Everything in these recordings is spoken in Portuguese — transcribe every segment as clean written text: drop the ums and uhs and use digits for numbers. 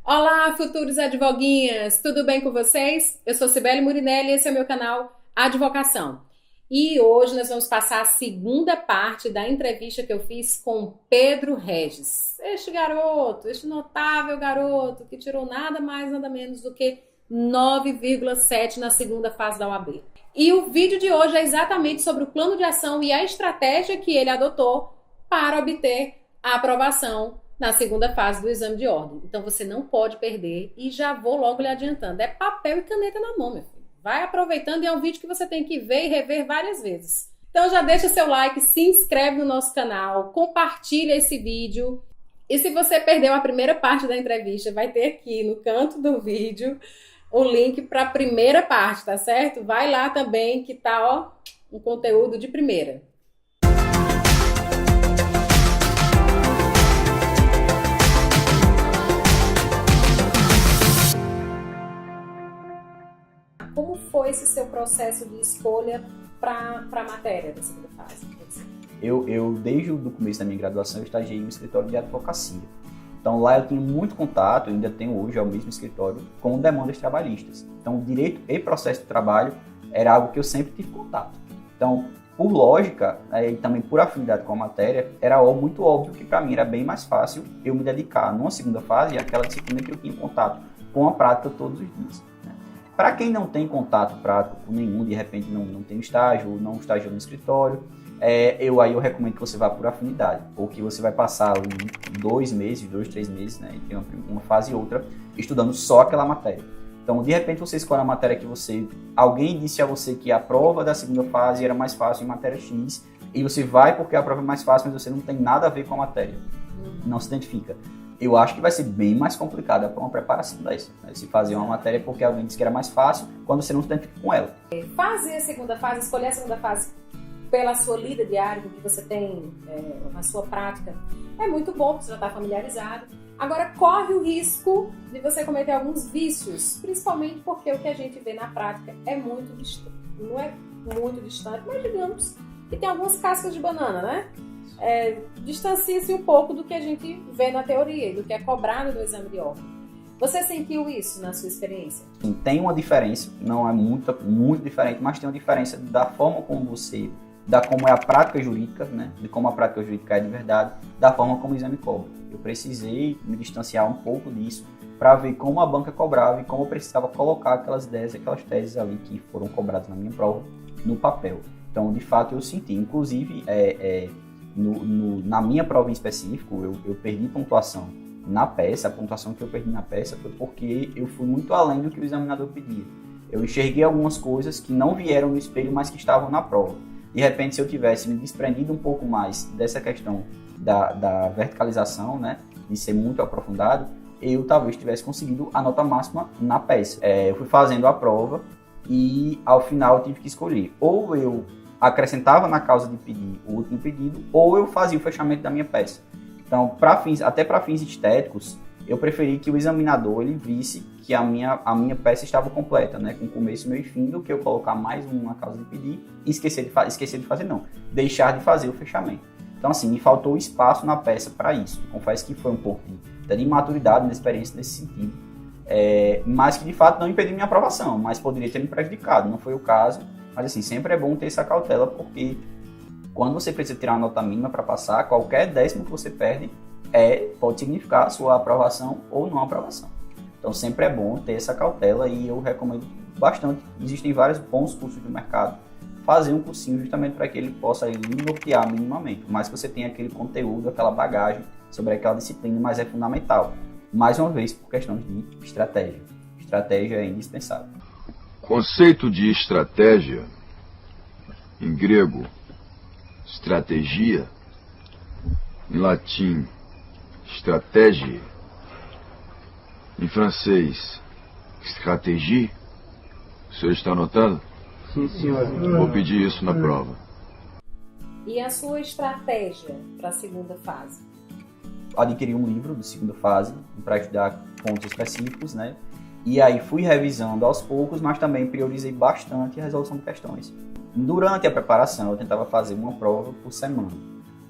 Olá, futuros advoguinhas! Tudo bem com vocês? Eu sou Cibele Murinelli e esse é o meu canal Advocação. E hoje nós vamos passar a segunda parte da entrevista que eu fiz com Pedro Regis. Este garoto, este notável garoto que tirou nada mais, nada menos do que 9,7 na segunda fase da OAB. E o vídeo de hoje é exatamente sobre o plano de ação e a estratégia que ele adotou para obter a aprovação na segunda fase do exame de ordem. Então você não pode perder e já vou logo lhe adiantando. É papel e caneta na mão, meu filho. Vai aproveitando e é um vídeo que você tem que ver e rever várias vezes. Então já deixa seu like, se inscreve no nosso canal, compartilha esse vídeo. E se você perdeu a primeira parte da entrevista, vai ter aqui no canto do vídeo o link para a primeira parte, tá certo? Vai lá também que tá, ó, um conteúdo de primeira. Como foi esse seu processo de escolha para a matéria da segunda fase? Eu, desde o começo da minha graduação, eu estagiei no escritório de advocacia. Então lá eu tinha muito contato, ainda tenho hoje, é o mesmo escritório, com demandas trabalhistas. Então direito e processo de trabalho era algo que eu sempre tive contato. Então, por lógica e também por afinidade com a matéria, era muito óbvio que para mim era bem mais fácil eu me dedicar numa segunda fase àquela disciplina que eu tinha contato com a prática todos os dias. Para quem não tem contato prático com nenhum, de repente não tem estágio, não estagiou no escritório, eu recomendo que você vá por afinidade, porque você vai passar 2 meses, 2, 3 meses, né, entre uma fase e outra, estudando só aquela matéria. Então, de repente, você escolhe a matéria que alguém disse a você que a prova da segunda fase era mais fácil em matéria X, e você vai porque a prova é mais fácil, mas você não tem nada a ver com a matéria, não se identifica. Eu acho que vai ser bem mais complicada para uma preparação dessa, né? Se fazer uma matéria porque alguém disse que era mais fácil, quando você não se identifica com ela. Fazer a segunda fase, escolher a segunda fase pela sua lida diária, que você tem na sua prática, é muito bom, porque você já está familiarizado. Agora, corre o risco de você cometer alguns vícios, principalmente porque o que a gente vê na prática é muito distante, não é muito distante, mas digamos que tem algumas cascas de banana, né? Distancia-se um pouco do que a gente vê na teoria, do que é cobrado no exame de ordem. Você sentiu isso na sua experiência? Tem uma diferença, não é muito diferente, mas tem uma diferença da forma como como é a prática jurídica, né? De como a prática jurídica é de verdade, da forma como o exame cobra. Eu precisei me distanciar um pouco disso para ver como a banca cobrava e como eu precisava colocar aquelas ideias, aquelas teses ali que foram cobradas na minha prova no papel. Então, de fato, eu senti, inclusive, na minha prova em específico, eu perdi pontuação na peça. A pontuação que eu perdi na peça foi porque eu fui muito além do que o examinador pedia. Eu enxerguei algumas coisas que não vieram no espelho, mas que estavam na prova. De repente, se eu tivesse me desprendido um pouco mais dessa questão da verticalização, né, de ser muito aprofundado, eu talvez tivesse conseguido a nota máxima na peça. Eu fui fazendo a prova e, ao final, eu tive que escolher. Ou eu acrescentava na causa de pedir o último pedido, ou eu fazia o fechamento da minha peça. Então, até para fins estéticos, eu preferi que o examinador ele visse que a minha peça estava completa, né, com começo, meio e fim, do que eu colocar mais uma causa de pedir e deixar de fazer o fechamento. Então, assim, me faltou espaço na peça para isso. Confesso que foi um pouco de imaturidade, de experiência nesse sentido, mas que de fato não impediu minha aprovação, mas poderia ter me prejudicado, não foi o caso. Mas assim, sempre é bom ter essa cautela, porque quando você precisa tirar uma nota mínima para passar, qualquer décimo que você perde pode significar a sua aprovação ou não aprovação. Então sempre é bom ter essa cautela e eu recomendo bastante. Existem vários bons cursos do mercado. Fazer um cursinho justamente para que ele possa lhe nortear minimamente, mas que você tenha aquele conteúdo, aquela bagagem sobre aquela disciplina, mas é fundamental. Mais uma vez, por questões de estratégia. Estratégia é indispensável. Conceito de estratégia, em grego, estratégia, em latim, stratégie, em francês, stratégie. O senhor está anotando? Sim, senhor. Vou pedir isso na prova. E a sua estratégia para a segunda fase? Adquiri um livro de segunda fase para estudar pontos específicos, né? E aí fui revisando aos poucos, mas também priorizei bastante a resolução de questões. Durante a preparação, eu tentava fazer uma prova por semana.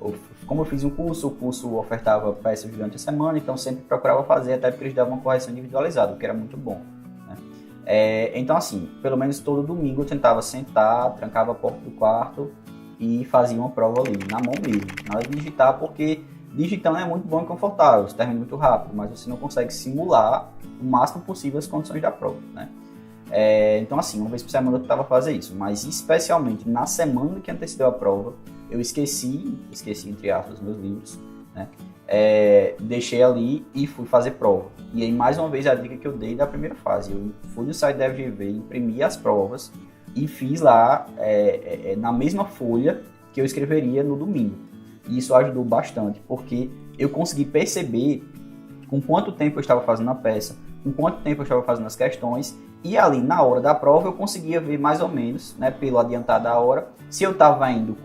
Eu como eu fiz um curso, o curso ofertava peças durante a semana, então sempre procurava fazer, até porque eles davam uma correção individualizada, o que era muito bom. Então assim, pelo menos todo domingo eu tentava sentar, trancava a porta do quarto e fazia uma prova ali, na mão mesmo, nada de digitar, porque digitando é muito bom e confortável, você termina muito rápido, mas você não consegue simular o máximo possível as condições da prova, né? Então assim, uma vez por semana eu tentava fazer isso, mas especialmente na semana que antecedeu a prova, eu esqueci entre aspas meus livros, né? Deixei ali e fui fazer prova. E aí, mais uma vez, a dica que eu dei da primeira fase. Eu fui no site da FGV, imprimi as provas e fiz lá na mesma folha que eu escreveria no domingo. E isso ajudou bastante, porque eu consegui perceber com quanto tempo eu estava fazendo a peça, com quanto tempo eu estava fazendo as questões, e ali, na hora da prova, eu conseguia ver mais ou menos, né, pelo adiantar da hora, se eu estava indo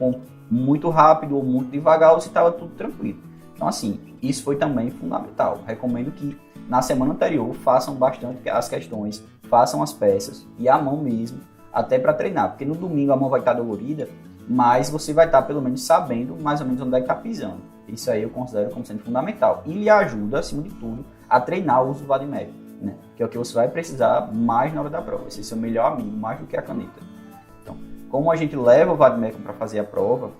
muito rápido ou muito devagar, ou se estava tudo tranquilo. Então, assim, isso foi também fundamental. Recomendo que na semana anterior façam bastante as questões, façam as peças e à mão mesmo, até para treinar, porque no domingo a mão vai estar dolorida, mas você vai estar pelo menos sabendo mais ou menos onde é que está pisando. Isso aí eu considero como sendo fundamental. E lhe ajuda, acima de tudo, a treinar o uso do vade-mecum, né? Que é o que você vai precisar mais na hora da prova. Esse é seu melhor amigo, mais do que a caneta. Então, como a gente leva o vade-mecum para fazer a prova,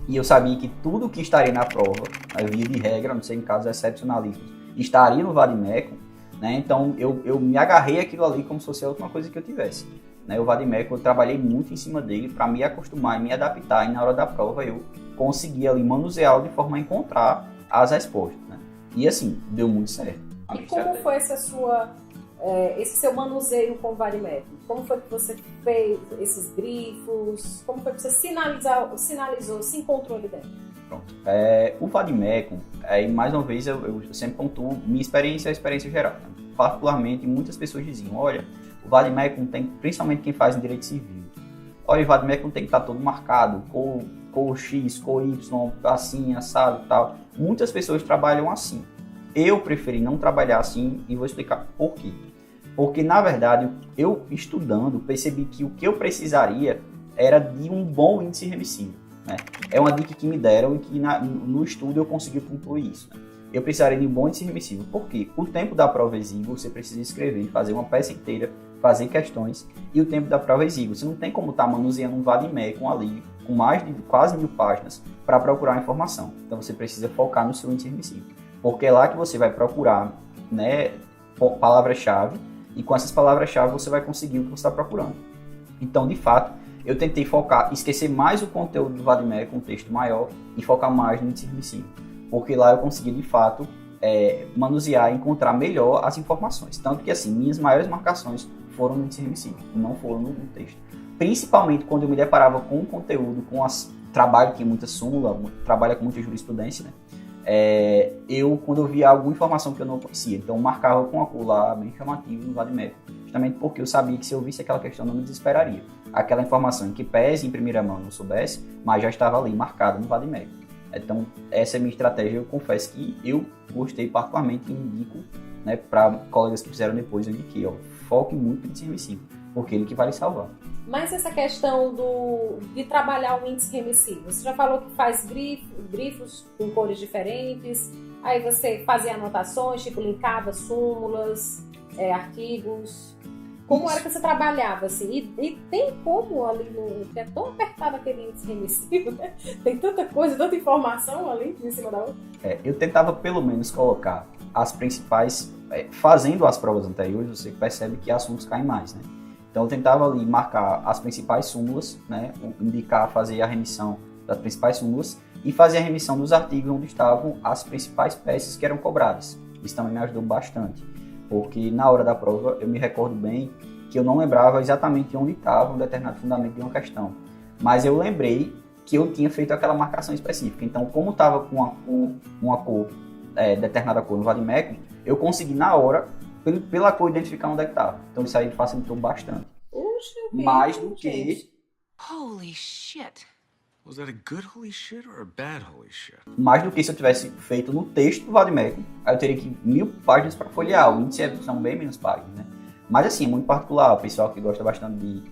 e eu sabia que tudo que estaria na prova, via de regra, não sei em casos excepcionalistas, estaria no vade-mecum, né? Então eu me agarrei aquilo ali como se fosse a última coisa que eu tivesse. Né? O vade-mecum, eu trabalhei muito em cima dele para me acostumar e me adaptar, e na hora da prova eu consegui ali manuseá-lo de forma a encontrar as respostas. Né? E assim, deu muito certo. E como foi esse seu manuseio com o vade-mecum? Como foi que você fez esses grifos? Como foi que você sinalizou, se encontrou ali dentro? Pronto. O vade-mecum, mais uma vez eu sempre pontuo minha experiência e a experiência geral. Né? Particularmente, muitas pessoas diziam, olha, o vade-mecum tem, principalmente quem faz em direito civil, olha, o vade-mecum tem que estar todo marcado, cor X, cor Y, assim, assado e tal. Muitas pessoas trabalham assim. Eu preferi não trabalhar assim e vou explicar por quê. Porque, na verdade, eu estudando, percebi que o que eu precisaria era de um bom índice remissivo. Né? É uma dica que me deram e que no estudo eu consegui concluir isso. Né? Eu precisaria de um bom índice remissivo. Por quê? O tempo da prova exígua, você precisa escrever, fazer uma peça inteira, fazer questões, e o tempo da prova exígua. Você não tem como estar manuseando um vade-mecum ali, com mais de quase 1000 páginas, para procurar informação. Então, você precisa focar no seu índice remissivo. Porque é lá que você vai procurar, né, palavras-chave, e com essas palavras-chave você vai conseguir o que você está procurando. Então, de fato, eu tentei esquecer mais o conteúdo do vade-mecum, um texto maior, e focar mais no índice remissivo. Porque lá eu consegui, de fato, manusear e encontrar melhor as informações. Tanto que, assim, minhas maiores marcações foram no índice remissivo, não foram no texto. Principalmente quando eu me deparava com o conteúdo, trabalho que é muita súmula, trabalho com muita jurisprudência, né? Quando eu via alguma informação que eu não conhecia, então eu marcava com a cor lá bem chamativo no vade-mecum, justamente porque eu sabia que se eu visse aquela questão eu não me desesperaria. Aquela informação em que pese em primeira mão não soubesse, mas já estava ali marcada no vade-mecum. Então essa é a minha estratégia, eu confesso que eu gostei particularmente e indico, né, para colegas que fizeram depois, eu indiquei, foque muito no índice remissivo, porque ele que vai lhe salvar. Mas essa questão de trabalhar o índice remissivo, você já falou que faz grifos com cores diferentes, aí você fazia anotações, tipo linkava súmulas, artigos. Como era que você trabalhava assim? E tem como ali, que é tão apertado aquele índice remissivo, né? Tem tanta coisa, tanta informação ali em cima da outra. Eu tentava pelo menos colocar as principais, fazendo as provas anteriores, você percebe que assuntos caem mais, né? Então eu tentava ali marcar as principais súmulas, né? Indicar, fazer a remissão das principais súmulas e fazer a remissão dos artigos onde estavam as principais peças que eram cobradas. Isso também me ajudou bastante, porque na hora da prova eu me recordo bem que eu não lembrava exatamente onde estava um determinado fundamento de uma questão, mas eu lembrei que eu tinha feito aquela marcação específica. Então, como estava com uma cor, determinada cor no vade-mecum, eu consegui na hora, pela cor, identificar onde é que estava. Então isso aí facilitou bastante. Mais do que... Holy shit. Was that a good holy shit or a bad holy shit? Mais do que se eu tivesse feito no texto do vade-mecum, aí eu teria que 1000 páginas para folhear. O índice são bem menos páginas, né? Mas assim, é muito particular. O pessoal que gosta bastante de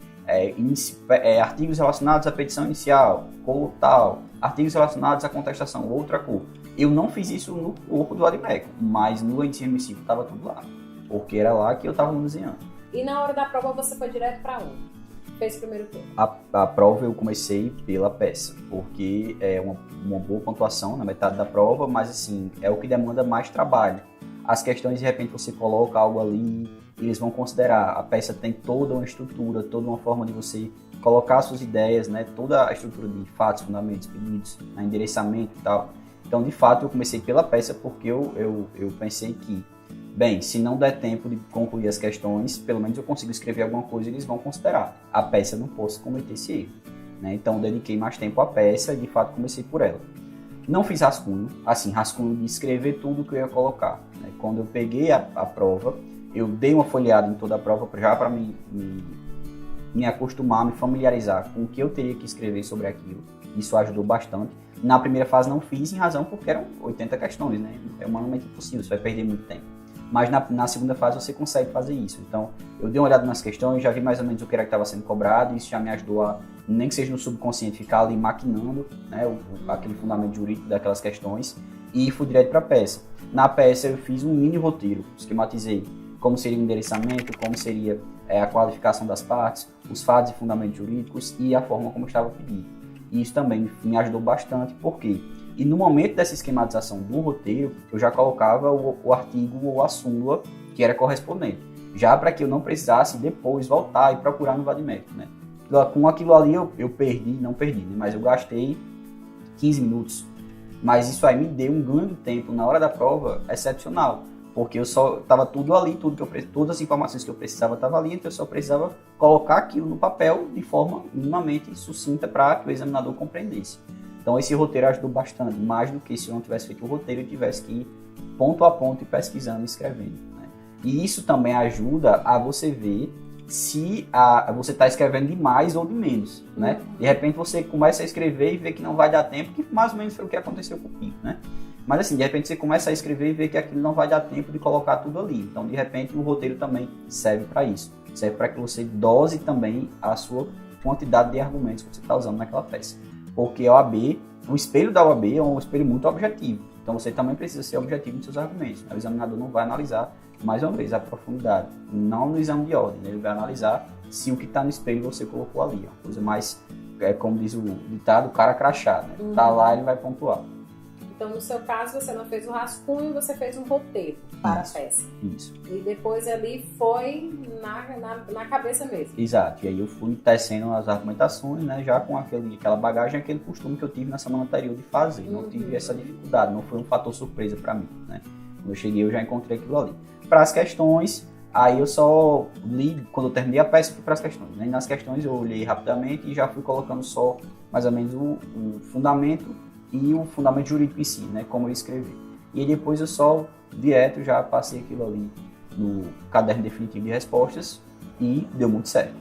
artigos relacionados à petição inicial, cor tal, artigos relacionados à contestação, outra cor. Eu não fiz isso no corpo do ADMEC, mas no índice remissivo estava tudo lá, porque era lá que eu estava desenhando. E na hora da prova você foi direto para onde? Fez o primeiro tempo? A prova eu comecei pela peça, porque é uma boa pontuação na metade da prova, mas assim, é o que demanda mais trabalho. As questões, de repente, você coloca algo ali, eles vão considerar. A peça tem toda uma estrutura, toda uma forma de você colocar suas ideias, né? Toda a estrutura de fatos, fundamentos, pedidos, né? Endereçamento e tal. Então, de fato, eu comecei pela peça porque eu pensei que, bem, se não der tempo de concluir as questões, pelo menos eu consigo escrever alguma coisa e eles vão considerar. A peça eu não posso cometer esse erro, né? Então, eu dediquei mais tempo à peça e, de fato, comecei por ela. Não fiz rascunho, assim, rascunho de escrever tudo que eu ia colocar, né? Quando eu peguei a prova, eu dei uma folheada em toda a prova já para me acostumar, me familiarizar com o que eu teria que escrever sobre aquilo. Isso ajudou bastante. Na primeira fase não fiz em razão porque eram 80 questões, né? É humanamente impossível, você vai perder muito tempo. Mas na segunda fase você consegue fazer isso. Então, eu dei uma olhada nas questões, já vi mais ou menos o que era que estava sendo cobrado, e isso já me ajudou a, nem que seja no subconsciente, ficar ali maquinando, né, aquele fundamento jurídico daquelas questões, e fui direto para a peça. Na peça eu fiz um mini roteiro, esquematizei como seria o endereçamento, como seria a qualificação das partes, os fatos e fundamentos jurídicos e a forma como estava pedido. E isso também me ajudou bastante, porque e no momento dessa esquematização do roteiro, eu já colocava o artigo ou a súmula que era correspondente, já para que eu não precisasse depois voltar e procurar no VADMEC, né? Com aquilo ali eu perdi, não perdi, né? Mas eu gastei 15 minutos, mas isso aí me deu um ganho de tempo na hora da prova excepcional, porque eu só estava tudo ali, todas as informações que eu precisava estavam ali, então eu só precisava colocar aquilo no papel de forma minimamente sucinta para que o examinador compreendesse. Então esse roteiro ajudou bastante, mais do que se eu não tivesse feito o roteiro e tivesse que ir ponto a ponto e pesquisando e escrevendo, né? E isso também ajuda a você ver se você está escrevendo de mais ou de menos, né? De repente você começa a escrever e vê que não vai dar tempo, que mais ou menos foi o que aconteceu comigo, né? Mas assim, de repente você começa a escrever e vê que aquilo não vai dar tempo de colocar tudo ali. Então, de repente, o roteiro também serve para isso. Serve para que você dose também a sua quantidade de argumentos que você está usando naquela peça. Porque a OAB, o espelho da OAB é um espelho muito objetivo. Então, você também precisa ser objetivo nos seus argumentos. O examinador não vai analisar, mais uma vez, a profundidade. Não no exame de ordem, né? Ele vai analisar se o que está no espelho você colocou ali. Uma coisa mais, como diz o ditado, o cara crachá, né? Tá lá, ele vai pontuar. Então, no seu caso, você não fez o rascunho, você fez um roteiro para a peça. Isso. E depois ali foi na cabeça mesmo. Exato. E aí eu fui tecendo as argumentações, né, já com aquela bagagem, aquele costume que eu tive na semana anterior de fazer. Não tive essa dificuldade, não foi um fator surpresa para mim, né? Quando eu cheguei, eu já encontrei aquilo ali. Para as questões, aí eu só li, quando eu terminei a peça, fui para as questões, né? E nas questões eu olhei rapidamente e já fui colocando só mais ou menos o fundamento e o fundamento jurídico em si, né, como eu escrevi. E depois eu só, direto, já passei aquilo ali no caderno definitivo de respostas e deu muito certo.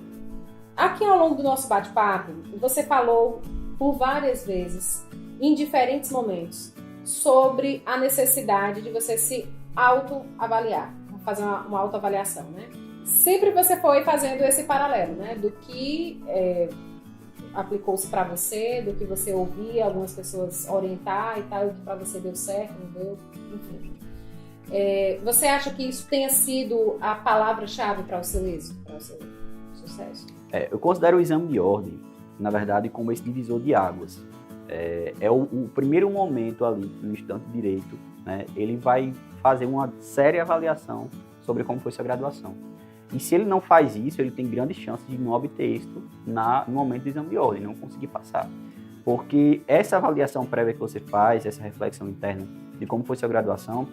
Aqui ao longo do nosso bate-papo, você falou por várias vezes, em diferentes momentos, sobre a necessidade de você se autoavaliar, fazer uma autoavaliação, né? Sempre você foi fazendo esse paralelo, né, do que aplicou-se para você, do que você ouvia algumas pessoas orientar e tal, e que para você deu certo, não deu, enfim. Você acha que isso tenha sido a palavra-chave para o seu êxito, para o seu sucesso? Eu considero o exame de ordem, na verdade, como esse divisor de águas. O primeiro momento ali, no estudante de direito, né, ele vai fazer uma séria avaliação sobre como foi sua graduação. E se ele não faz isso, ele tem grandes chances de não obter êxito no momento do exame de ordem, não conseguir passar. Porque essa avaliação prévia que você faz, essa reflexão interna de como foi sua graduação,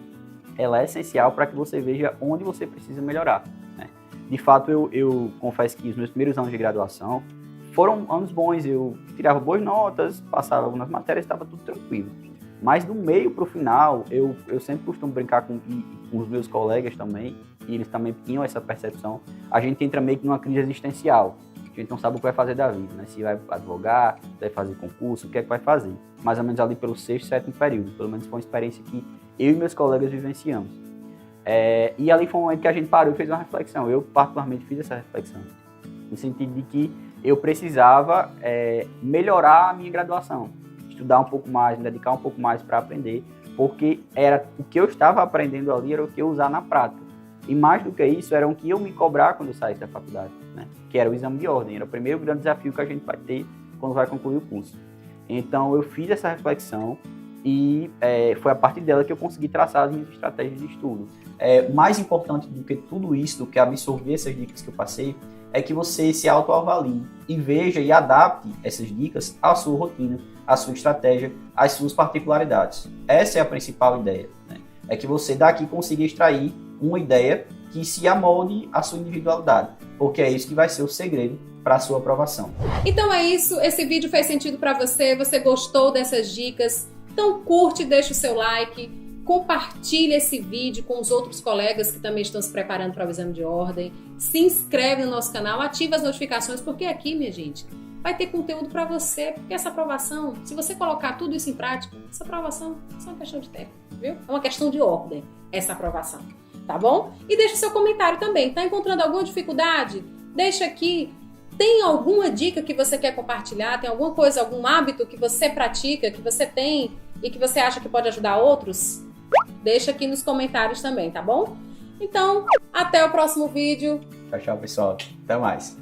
ela é essencial para que você veja onde você precisa melhorar, né? De fato, eu confesso que os meus primeiros anos de graduação foram anos bons, eu tirava boas notas, passava algumas matérias, estava tudo tranquilo. Mas do meio para o final, eu sempre costumo brincar com os meus colegas também, e eles também tinham essa percepção, a gente entra meio que numa crise existencial. A gente não sabe o que vai fazer da vida, né? Se vai advogar, se vai fazer concurso, o que é que vai fazer. Mais ou menos ali pelo 6º, 7º período. Pelo menos foi uma experiência que eu e meus colegas vivenciamos. E ali foi um momento que a gente parou e fez uma reflexão. Eu, particularmente, fiz essa reflexão. No sentido de que eu precisava melhorar a minha graduação. estudar um pouco mais, me dedicar um pouco mais para aprender, porque era o que eu estava aprendendo ali era o que eu usar na prática. E mais do que isso, era o que eu me cobrar quando eu saísse da faculdade, né? Que era o exame de ordem. Era o primeiro grande desafio que a gente vai ter quando vai concluir o curso. Então, eu fiz essa reflexão e foi a partir dela que eu consegui traçar as minhas estratégias de estudo. Mais importante do que tudo isso, do que absorver essas dicas que eu passei, é que você se autoavalie e veja e adapte essas dicas à sua rotina, à sua estratégia, às suas particularidades. Essa é a principal ideia, né? É que você daqui consiga extrair uma ideia que se amolde à sua individualidade, porque é isso que vai ser o segredo para a sua aprovação. Então é isso, esse vídeo fez sentido para você, você gostou dessas dicas? Então curte, deixa o seu like, compartilha esse vídeo com os outros colegas que também estão se preparando para o exame de ordem, se inscreve no nosso canal, ativa as notificações, porque aqui, minha gente, vai ter conteúdo para você, porque essa aprovação, se você colocar tudo isso em prática, essa aprovação é só uma questão de tempo, viu? É uma questão de ordem, essa aprovação, tá bom? E deixa o seu comentário também, tá encontrando alguma dificuldade? Deixa aqui. Tem alguma dica que você quer compartilhar? Tem alguma coisa, algum hábito que você pratica, que você tem e que você acha que pode ajudar outros? Deixa aqui nos comentários também, tá bom? Então, até o próximo vídeo. Tchau, tchau, pessoal. Até mais.